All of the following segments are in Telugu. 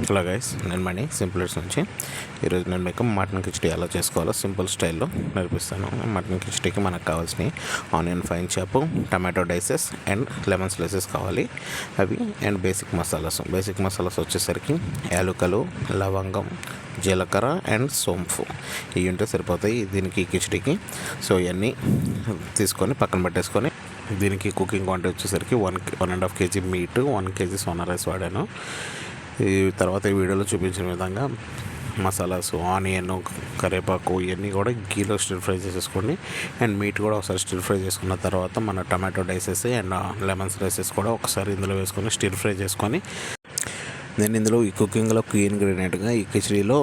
హలో గైస్, నేను మనీ సింపుల్స్ నుంచి ఈరోజు నేను మీకు మటన్ కిచడీ ఎలా చేసుకోవాలో సింపుల్ స్టైల్లో నేర్పిస్తాను. మటన్ కిచడీకి మనకు కావాల్సినవి onion fine chop, tomato dices and lemon slices కావాలి. అవి అండ్ బేసిక్ మసాలాస్ వచ్చేసరికి యాలకులు, లవంగం, జీలకర్ర అండ్ సోంపు ఇవి ఉంటే సరిపోతాయి దీనికి కిచడీకి. సో ఇవన్నీ తీసుకొని పక్కన పెట్టేసుకొని దీనికి కుకింగ్ క్వాంటిటీ వచ్చేసరికి 1.5 kg meet, 1 kg Sona rice వాడాను. ఈ తర్వాత ఈ వీడియోలో చూపించిన విధంగా మసాలాస్, ఆనియన్, కరివేపాకు ఇవన్నీ కూడా గీలో స్టిర్ ఫ్రై చేసేసుకోండి. అండ్ మీట్ కూడా ఒకసారి స్టిర్ ఫ్రై చేసుకున్న తర్వాత మన tomato dices and lemon slices కూడా ఒకసారి ఇందులో వేసుకొని స్టిర్ ఫ్రై చేసుకొని, నేను ఇందులో ఈ కుకింగ్లో కీ ఇంగ్రీడియంట్గా ఈ కిచడీలో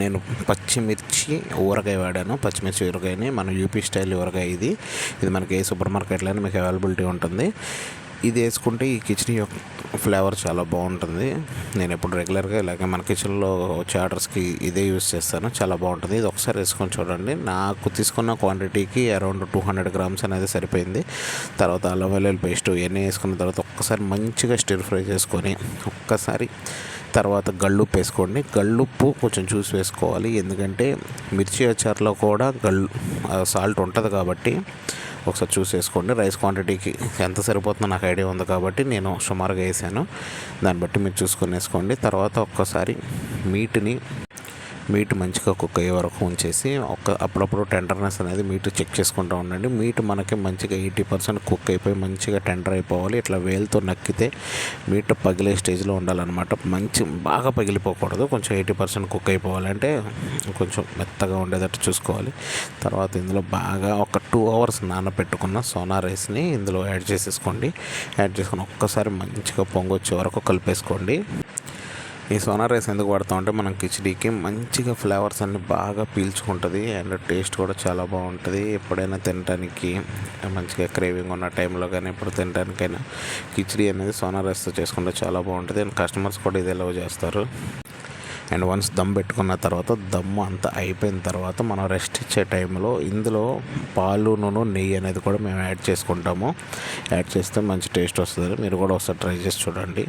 నేను పచ్చిమిర్చి ఊరగాయ వాడాను. పచ్చిమిర్చి ఊరగాయని మన యూపీ స్టైల్ ఊరగాయ ఇది మనకి ఏ సూపర్ మార్కెట్లోనే మీకు అవైలబిలిటీ ఉంటుంది. ఇది వేసుకుంటే ఈ కిచడీ ఫ్లేవర్ చాలా బాగుంటుంది. నేను ఎప్పుడు రెగ్యులర్గా ఇలాగే మన కిచెన్లో వచ్చే ఆర్డర్స్కి ఇదే యూస్ చేస్తాను. చాలా బాగుంటుంది. ఇది ఒకసారి వేసుకొని చూడండి. నాకు తీసుకున్న క్వాంటిటీకి అరౌండ్ 200 grams అనేది సరిపోయింది. తర్వాత అల్లం వెల్లుల్లి పేస్ట్ ఇవన్నీ వేసుకున్న తర్వాత ఒక్కసారి మంచిగా స్టిర్ ఫ్రై చేసుకొని ఒక్కసారి తర్వాత గళ్ళుప్పు వేసుకోండి. గళ్ళుప్పు కొంచెం చూసి వేసుకోవాలి, ఎందుకంటే మిర్చి అచార్లో కూడా సాల్ట్ ఉంటుంది కాబట్టి ఒకసారి చూసి వేసుకోండి. రైస్ క్వాంటిటీకి ఎంత సరిపోతుందో నాకు ఐడియా ఉంది కాబట్టి నేను సుమారుగా వేసాను. దాన్ని బట్టి మీరు చూసుకొని వేసుకోండి. తర్వాత ఒక్కసారి మీట్ మంచిగా కుక్ అయ్యే వరకు ఉంచేసి అప్పుడప్పుడు టెండర్నెస్ అనేది మీట్ చెక్ చేసుకుంటూ ఉండండి. మీట్ మనకి మంచిగా 80% కుక్ అయిపోయి మంచిగా టెండర్ అయిపోవాలి. ఇట్లా వేలుతో నక్కితే మీట్ పగిలే స్టేజ్లో ఉండాలన్నమాట. బాగా పగిలిపోకూడదు. కొంచెం 80% కుక్ అయిపోవాలంటే కొంచెం మెత్తగా ఉండేటట్టు చూసుకోవాలి. తర్వాత ఇందులో బాగా ఒక 2 hours నానబెట్టుకున్న సోనా రైస్ని ఇందులో యాడ్ చేసుకొని ఒక్కసారి మంచిగా పొంగొచ్చే వరకు కలిపేసుకోండి. ఈ సోనా రైస్ ఎందుకు వాడతామంటే మనం కిచడీకి మంచిగా ఫ్లేవర్స్ అన్నీ బాగా పీల్చుకుంటుంది అండ్ టేస్ట్ కూడా చాలా బాగుంటుంది. ఎప్పుడైనా తినడానికి మంచిగా క్రేవింగ్ ఉన్న టైంలో కానీ ఎప్పుడు తినడానికైనా కిచడీ అనేది సోనా రైస్తో చేసుకుంటే చాలా బాగుంటుంది. అండ్ కస్టమర్స్ కూడా ఇది ఎలా చేస్తారు. అండ్ వన్స్ దమ్ పెట్టుకున్న తర్వాత దమ్ అంతా అయిపోయిన తర్వాత మనం రెస్ట్ ఇచ్చే టైంలో ఇందులో పాలు, నూనె, నెయ్యి అనేది కూడా మేము యాడ్ చేసుకుంటాము. యాడ్ చేస్తే మంచి టేస్ట్ వస్తుంది. మీరు కూడా ఒకసారి ట్రై చేసి చూడండి.